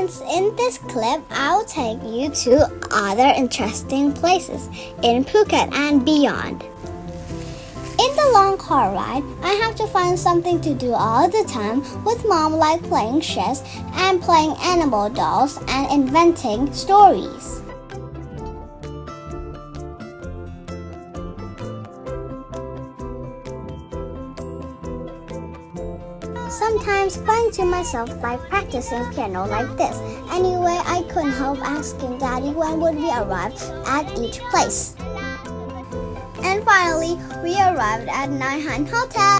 Hence, in this clip, I'll take you to other interesting places in Phuket and beyond. In the long car ride, I have to find something to do all the time with mom, like playing chess and playing animal dolls and inventing stories. Sometimes playing to myself by practicing piano like this. Anyway, I couldn't help asking Daddy when would we arrive at each place. And finally, we arrived at Nakorn Hotel.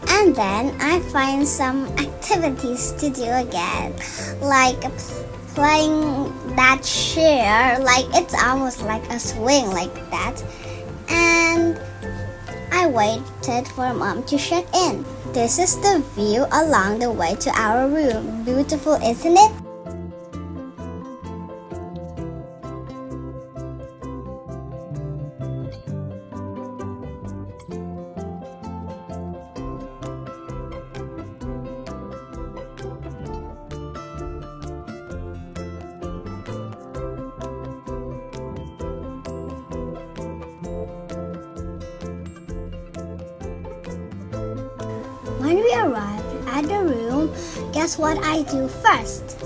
And then I find some activities to do again, like playing that chair, like it's almost like a swing like that. And I waited for Mom to check in. This is the view along the way to our room. Beautiful, isn't it? When we arrived at the room, guess what I do first?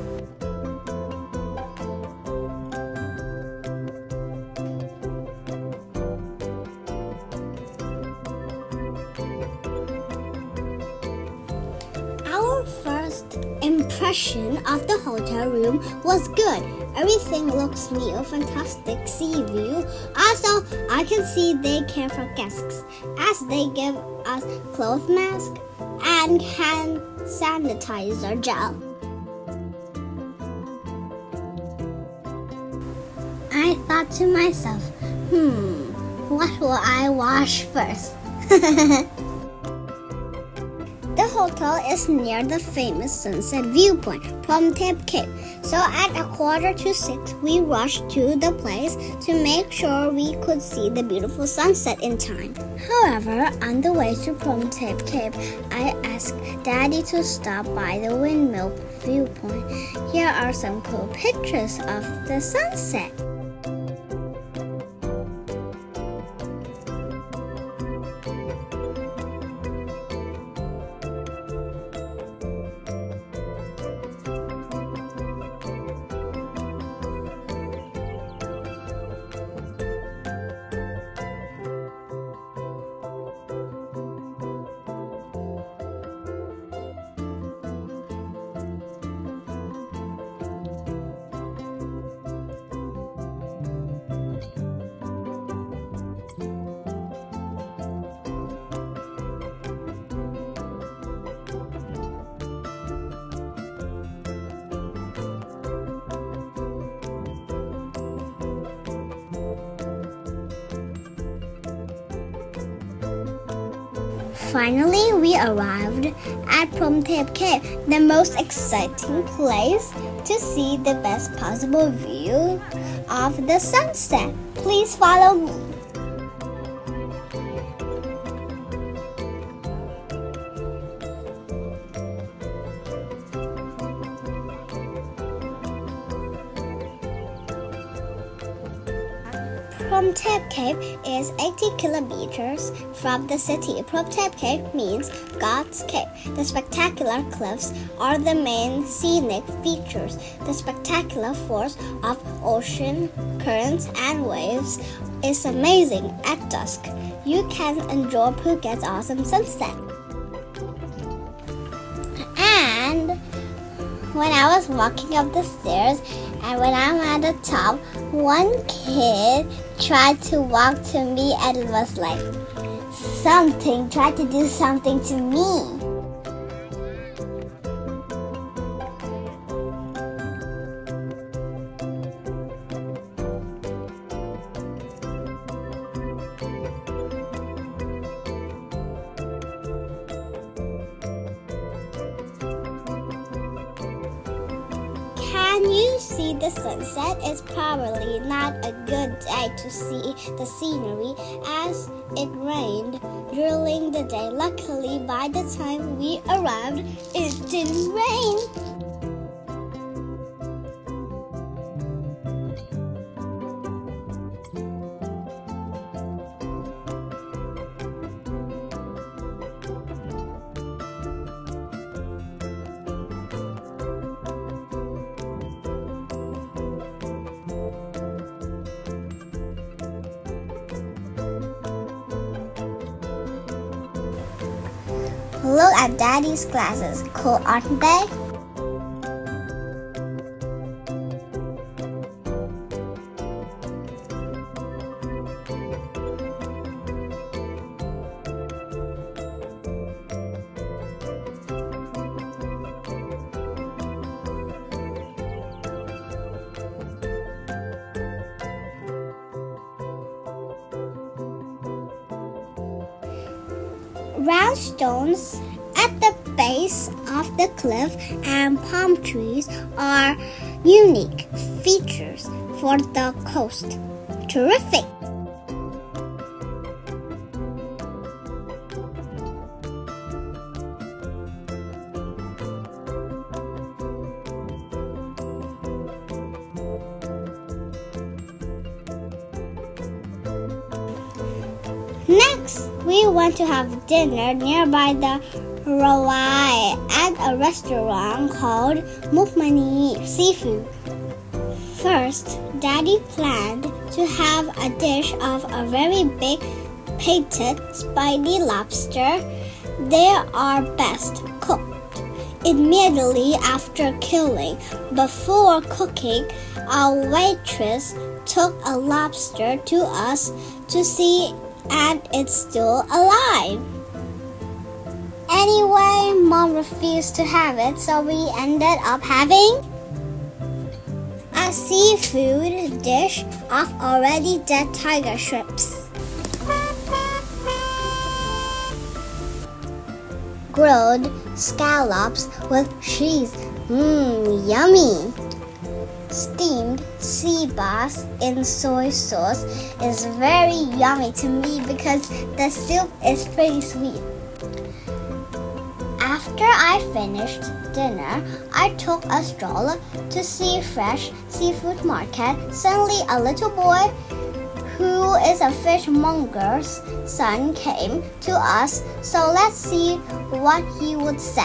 Our first impression of the hotel room was good. Everything looks new, fantastic sea view. Also, I can see they care for guests as they give us cloth masks and hand sanitizer gel. I thought to myself, what will I wash first? The hotel is near the famous sunset viewpoint, Promtip Cape. So at 5:45, we rushed to the place to make sure we could see the beautiful sunset in time. However, on the way to Promtip Cape, I asked Daddy to stop by the windmill viewpoint. Here are some cool pictures of the sunset. Finally, we arrived at Promtip Cape, the most exciting place to see the best possible view of the sunset. Please follow me. Promtip Cape is 80 kilometers from the city. Promtip Cape means God's Cape. The spectacular cliffs are the main scenic features. The spectacular force of ocean currents and waves is amazing. At dusk, you can enjoy Phuket's awesome sunset. And when I was walking up the stairs and when I'm at the top, one kid tried to walk to me and was like, tried to do something to me. Can you see the sunset? It's probably not a good day to see the scenery as it rained during the day. Luckily, by the time we arrived, it didn't rain. Look at Daddy's glasses. Cool, aren't they? Round stones at the base of the cliff and palm trees are unique features for the coast. Terrific! Next, we went to have dinner nearby the Rawai at a restaurant called Mukmani Seafood. First, Daddy planned to have a dish of a very big painted spiny lobster. They are best cooked immediately after killing. Before cooking, our waitress took a lobster to us to see, and it's still alive. Anyway, Mom refused to have it, so we ended up having a seafood dish of already dead tiger shrimps. Grilled scallops with cheese. Yummy! Steamed sea bass in soy sauce is very yummy to me because the soup is pretty sweet. After I finished dinner, I took a stroll to see fresh seafood market. Suddenly, a little boy who is a fishmonger's son came to us, so let's see what he would say.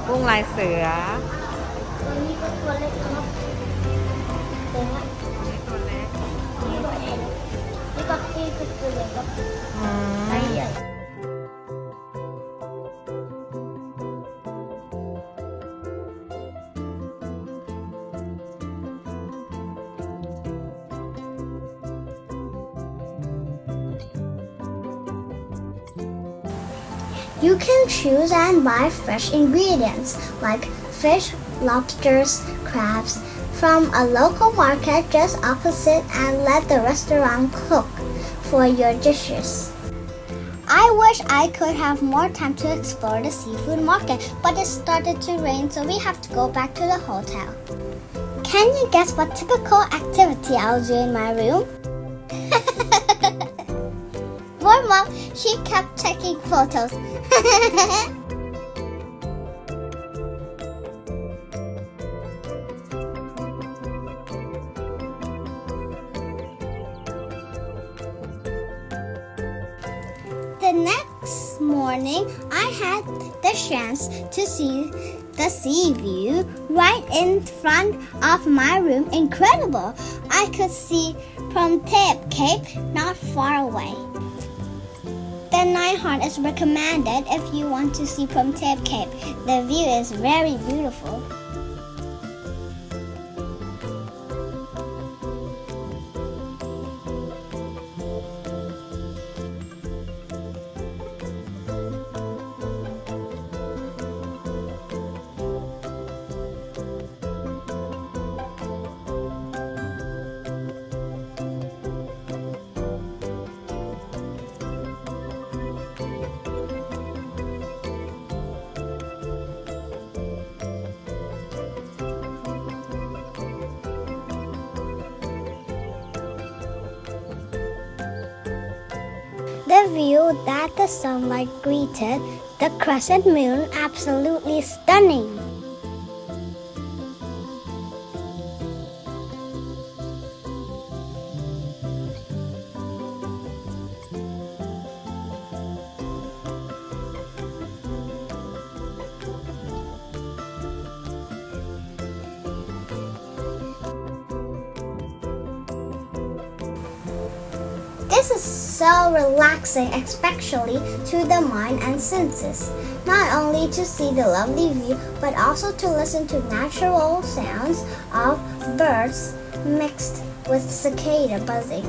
Buông lái sửa. You can choose and buy fresh ingredients like fish, lobsters, crabs from a local market just opposite and let the restaurant cook for your dishes. I wish I could have more time to explore the seafood market, but it started to rain, so we have to go back to the hotel. Can you guess what typical activity I'll do in my room? Poor Mom, she kept taking photos. The next morning, I had the chance to see the sea view right in front of my room. Incredible! I could see Promtip Cape not far away. The night hunt is recommended if you want to see Promtip Cape. The view is very beautiful. The view that the sunlight greeted the crescent moon absolutely stunning. This is so relaxing, especially to the mind and senses. Not only to see the lovely view, but also to listen to natural sounds of birds mixed with cicada buzzing.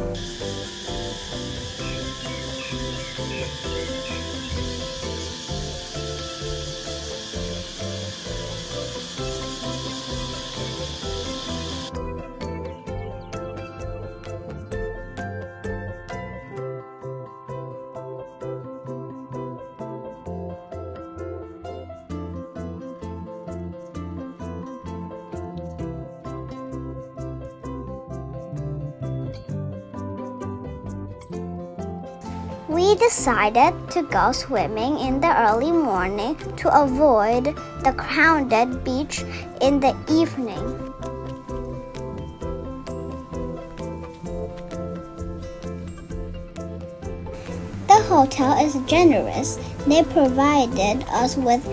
We decided to go swimming in the early morning to avoid the crowded beach in the evening. The hotel is generous. They provided us with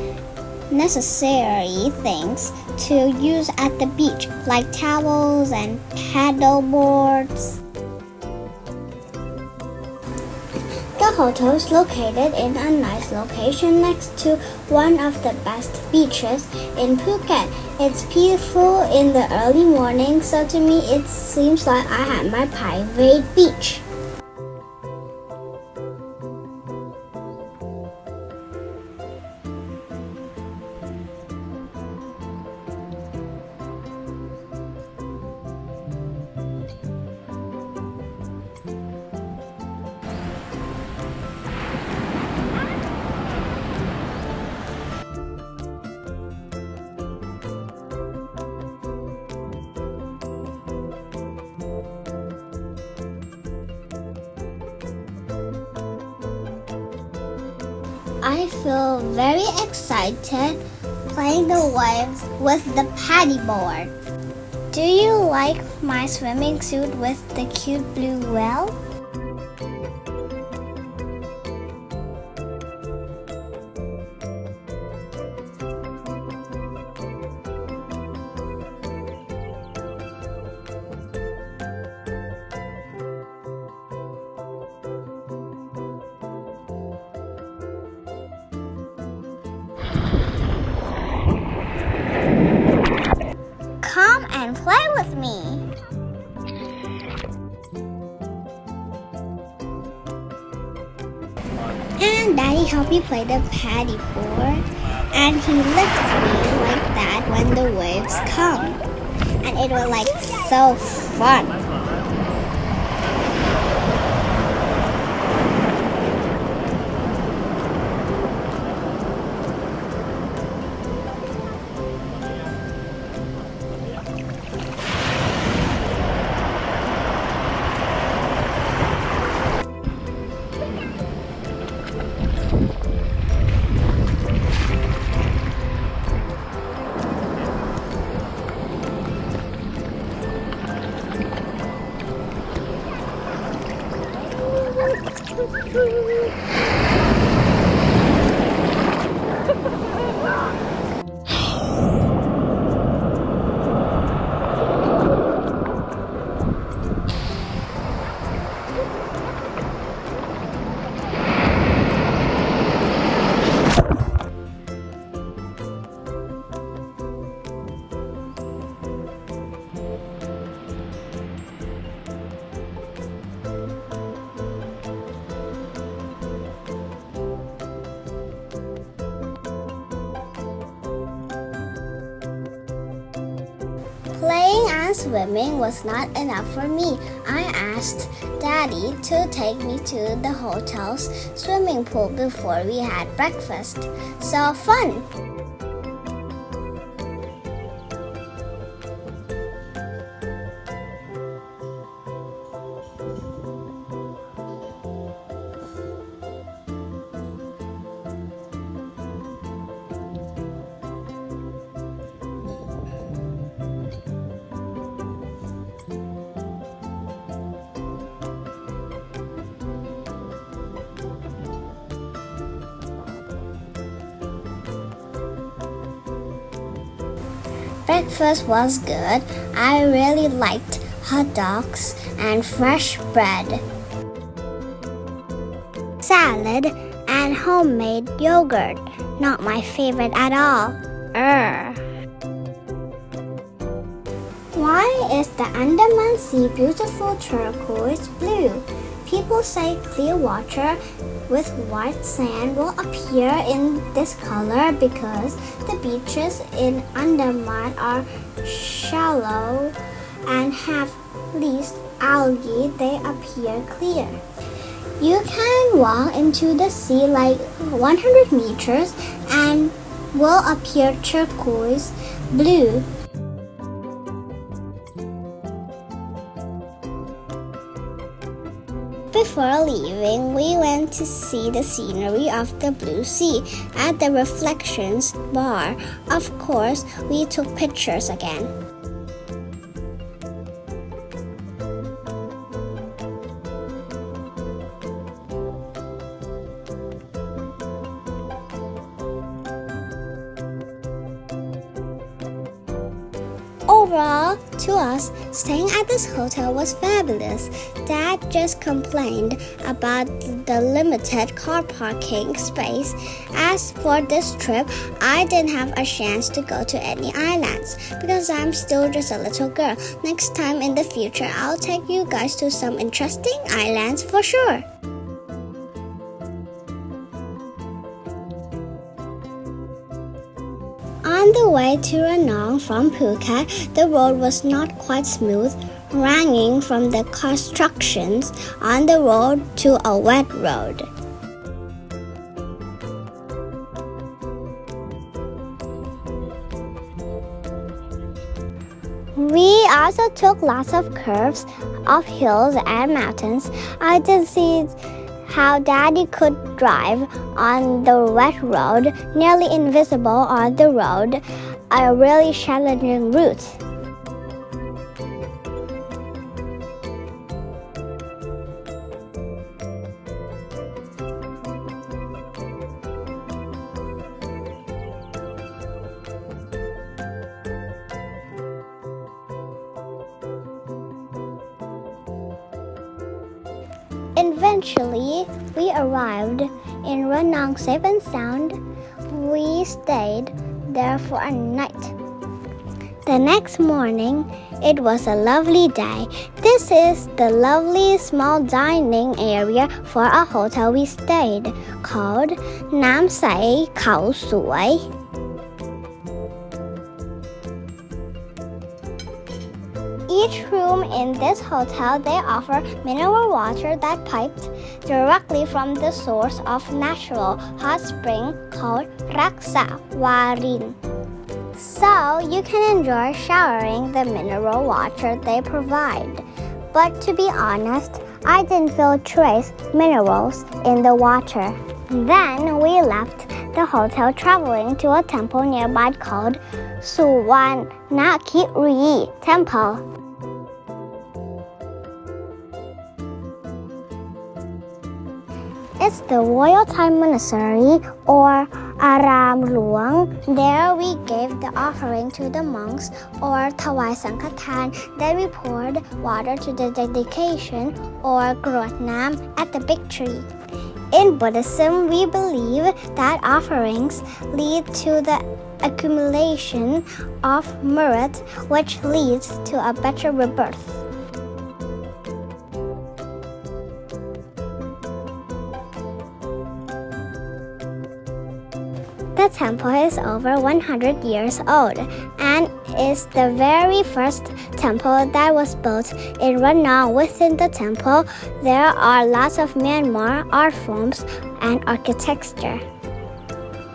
necessary things to use at the beach, like towels and paddle boards. The hotel is located in a nice location next to one of the best beaches in Phuket. It's peaceful in the early morning, so to me it seems like I had my private beach. I feel very excited playing the waves with the paddleboard. Do you like my swimming suit with the cute blue whale? Come and play with me. And Daddy helped me play the paddleboard, and he lifts me like that when the waves come, and it was like so fun. swimming was not enough for me. I asked Daddy to take me to the hotel's swimming pool before we had breakfast. So fun! Breakfast was good. I really liked hot dogs and fresh bread, salad, and homemade yogurt. Not my favorite at all. Why is the Andaman Sea beautiful turquoise blue? People say clear water with white sand will appear in this color because the beaches in Andaman are shallow and have least algae. They appear clear. You can walk into the sea like 100 meters and will appear turquoise blue. Before leaving, we went to see the scenery of the blue sea at the Reflections bar. Of course, we took pictures again. Overall, to us, staying at this hotel was fabulous. Dad just complained about the limited car parking space. As for this trip, I didn't have a chance to go to any islands because I'm still just a little girl. Next time in the future, I'll take you guys to some interesting islands for sure. On the way to Ranong from Phuket, the road was not quite smooth, ranging from the constructions on the road to a wet road. We also took lots of curves of hills and mountains. I did see how Daddy could drive on the wet road, nearly invisible on the road, a really challenging route. Eventually, we arrived in Ranong safe and sound. We stayed there for a night. The next morning, it was a lovely day. This is the lovely small dining area for a hotel we stayed, called Nam Sai Khao Sui. Each room in this hotel, they offer mineral water that piped directly from the source of natural hot spring called Raksa Warin. So you can enjoy showering the mineral water they provide. But to be honest, I didn't feel trace minerals in the water. Then we left the hotel traveling to a temple nearby called Suvarnakiri Temple. It's the Royal Thai Monastery or Aram Luang. There we gave the offering to the monks or Thawai Sankhathan. Then we poured water to the dedication or Grot Nam at the big tree. In Buddhism, we believe that offerings lead to the accumulation of merit, which leads to a better rebirth. The temple is over 100 years old, and is the very first temple that was built in Ranong. Within the temple, there are lots of Myanmar art forms and architecture.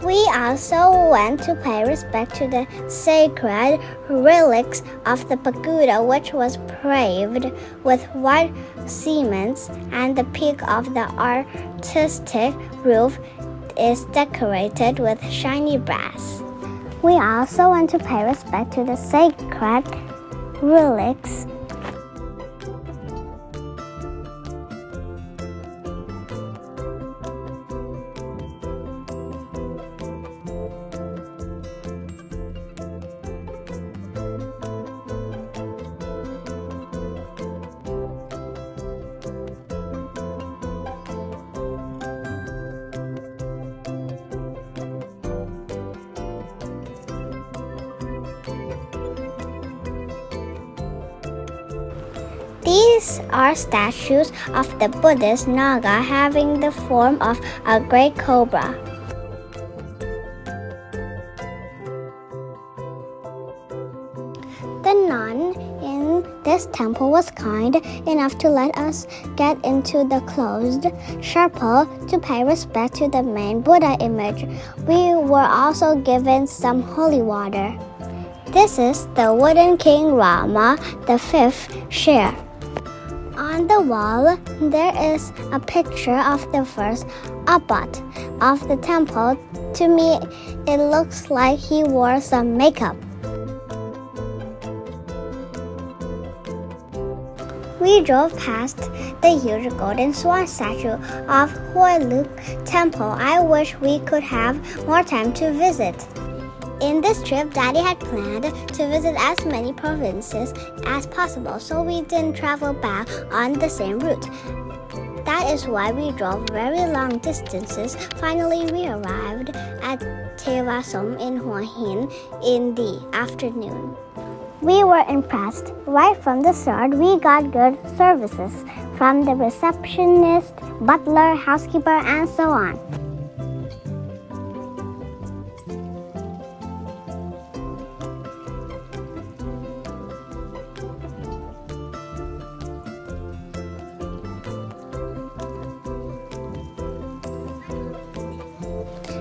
We also went to pay respect to the sacred relics of the pagoda, which was paved with white cement, and the peak of the artistic roof is decorated with shiny brass. We also went to pay respect to the sacred relics These are statues of the Buddhist Naga having the form of a great cobra. The nun in this temple was kind enough to let us get into the closed chapel to pay respect to the main Buddha image. We were also given some holy water. This is the wooden King Rama, the fifth share. On the wall, there is a picture of the first abbot of the temple. To me, it looks like he wore some makeup. We drove past the huge golden swan statue of Hua Hin temple. I wish we could have more time to visit. In this trip, Daddy had planned to visit as many provinces as possible, so we didn't travel back on the same route. That is why we drove very long distances. Finally, we arrived at Devasom in Hua Hin in the afternoon. We were impressed. Right from the start, we got good services from the receptionist, butler, housekeeper, and so on.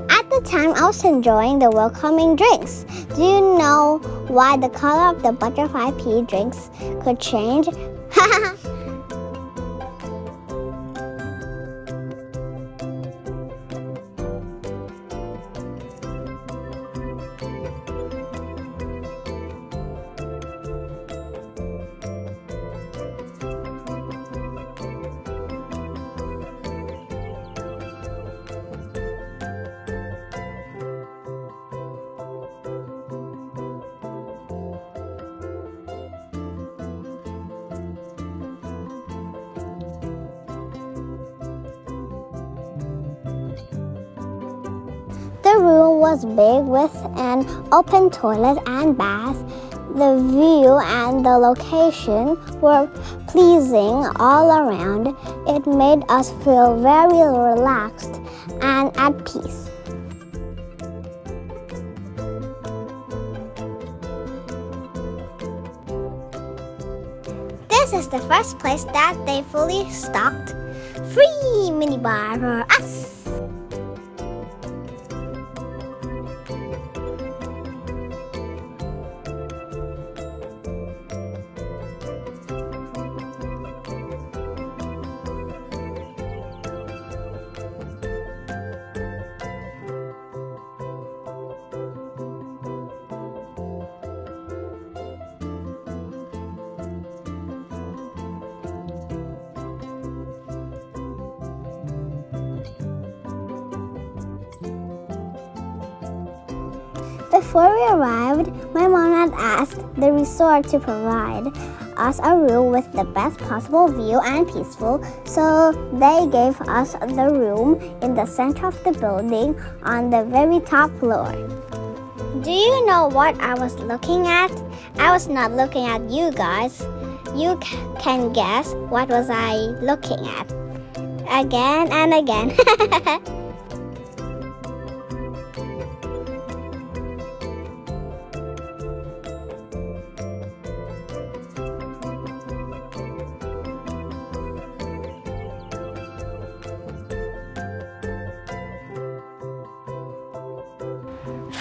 At the time, I was enjoying the welcoming drinks. Do you know why the color of the butterfly pea drinks could change? The room was big with an open toilet and bath. The view and the location were pleasing all around. It made us feel very relaxed and at peace. This is the first place that they fully stocked free minibar for us. Before we arrived, my mom had asked the resort to provide us a room with the best possible view and peaceful, so they gave us the room in the center of the building on the very top floor. Do you know what I was looking at? I was not looking at you guys. You can guess what was I looking at. Again and again.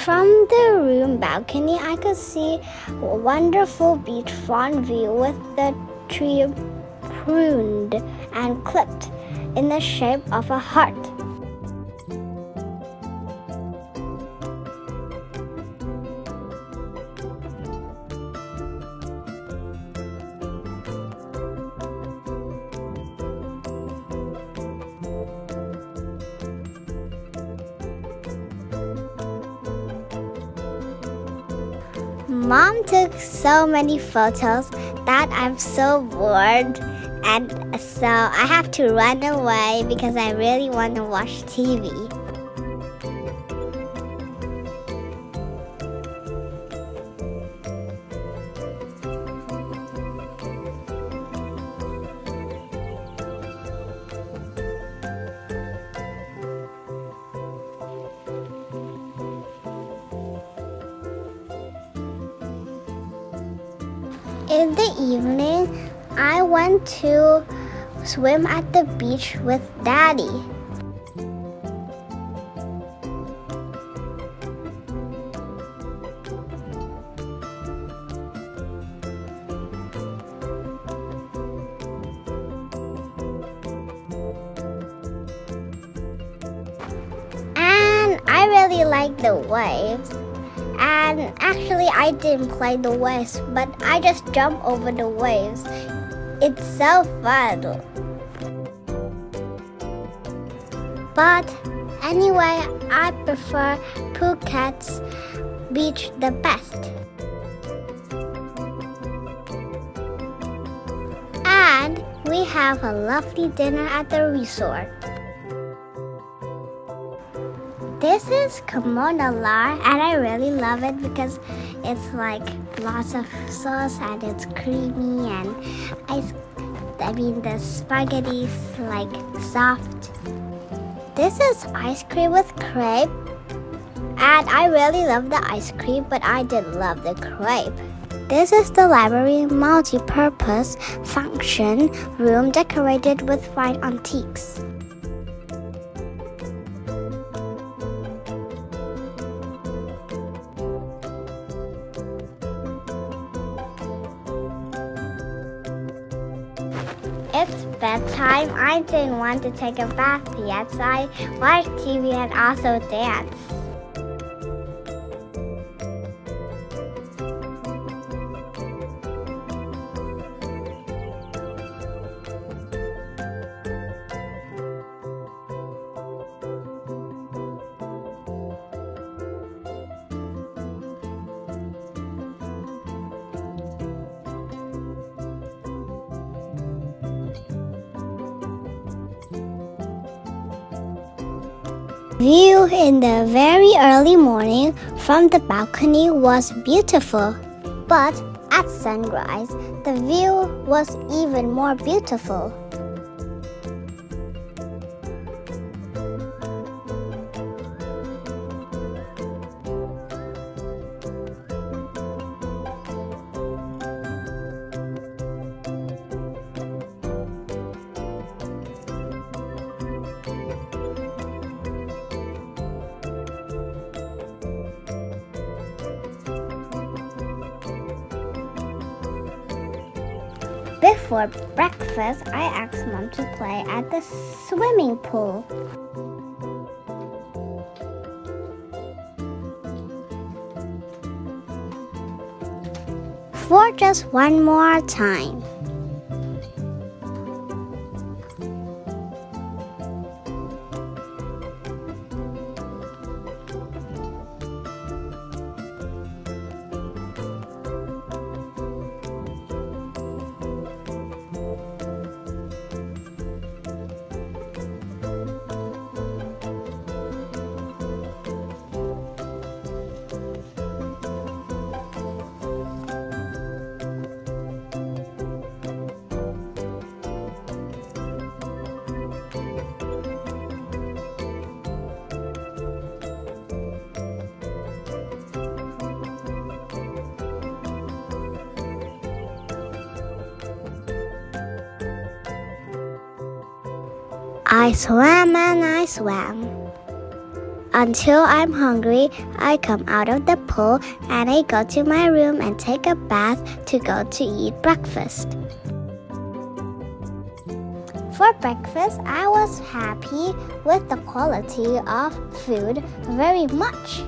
From the room balcony, I could see a wonderful beachfront view with the tree pruned and clipped in the shape of a heart. Mom took so many photos that I'm so bored, and so I have to run away because I really want to watch TV. In the evening, I went to swim at the beach with Daddy. And I really like the waves. And actually, I didn't play the waves, but I just jumped over the waves. It's so fun. But anyway, I prefer Phuket's beach the best. And we have a lovely dinner at the resort. This is Kamonalar, and I really love it because it's like lots of sauce and it's creamy, and the spaghetti's like soft. This is ice cream with crepe, and I really love the ice cream, but I didn't love the crepe. This is the library multi-purpose function room decorated with fine antiques. It's bedtime. I didn't want to take a bath yet, so I watched TV and also dance. View in the very early morning from the balcony was beautiful, but at sunrise, the view was even more beautiful. Before breakfast, I asked Mom to play at the swimming pool. For just one more time. I swam and I swam. until I'm hungry, I come out of the pool and I go to my room and take a bath to go to eat breakfast. For breakfast, I was happy with the quality of food very much.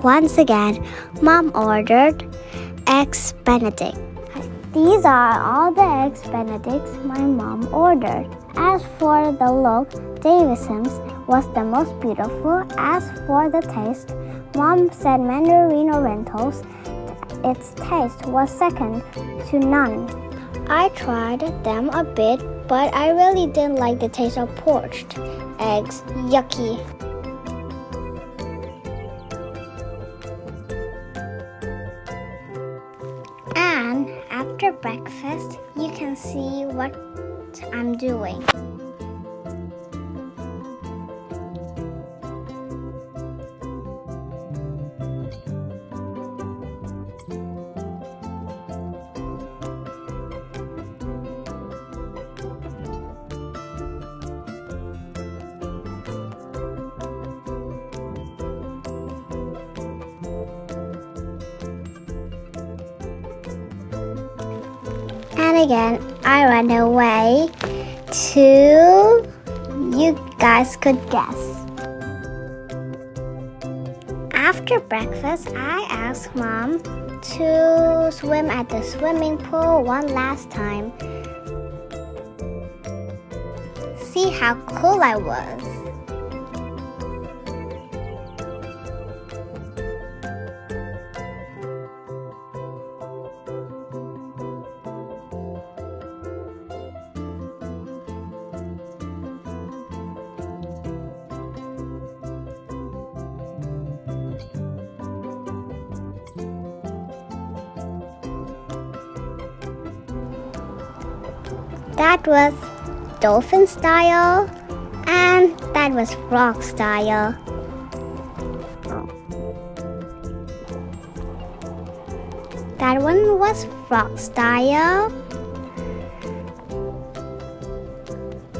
Once again, Mom ordered eggs Benedict. These are all the eggs Benedicts my mom ordered. As for the look, Devasom's was the most beautiful. As for the taste, Mom said Mandarin Oriental's its taste was second to none. I tried them a bit, but I really didn't like the taste of poached eggs. Yucky. And after breakfast, you can see what I'm doing. And again, I ran away to, you guys could guess. After breakfast, I asked Mom to swim at the swimming pool one last time. See how cool I was. That was dolphin style, and that was frog style. That one was frog style.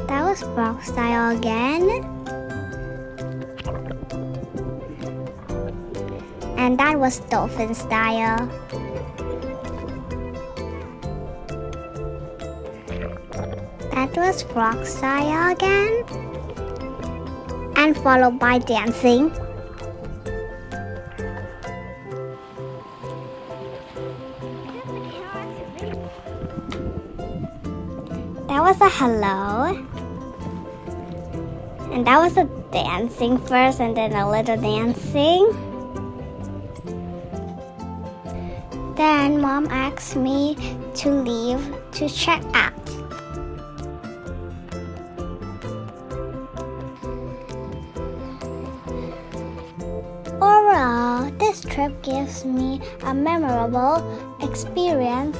That was frog style again. And that was dolphin style. That was frog style again, and followed by dancing. That was a hello, and that was a dancing first and then a little dancing. Then Mom asked me to leave to check out. Overall, this trip gives me a memorable experience.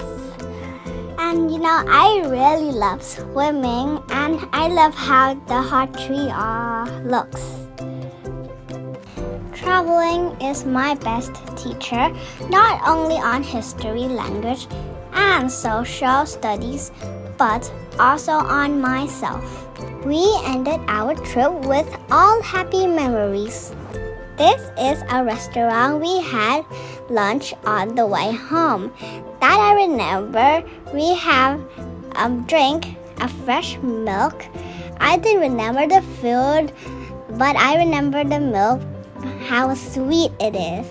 And I really love swimming, and I love how the hot tree looks. Traveling is my best teacher, not only on history, language, and social studies, but also on myself. We ended our trip with all happy memories. This is a restaurant we had lunch on the way home. That I remember. We have drink a fresh milk. I didn't remember the food, but I remember the milk, how sweet it is.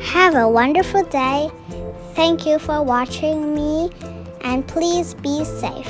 Have a wonderful day. Thank you for watching me, and please be safe.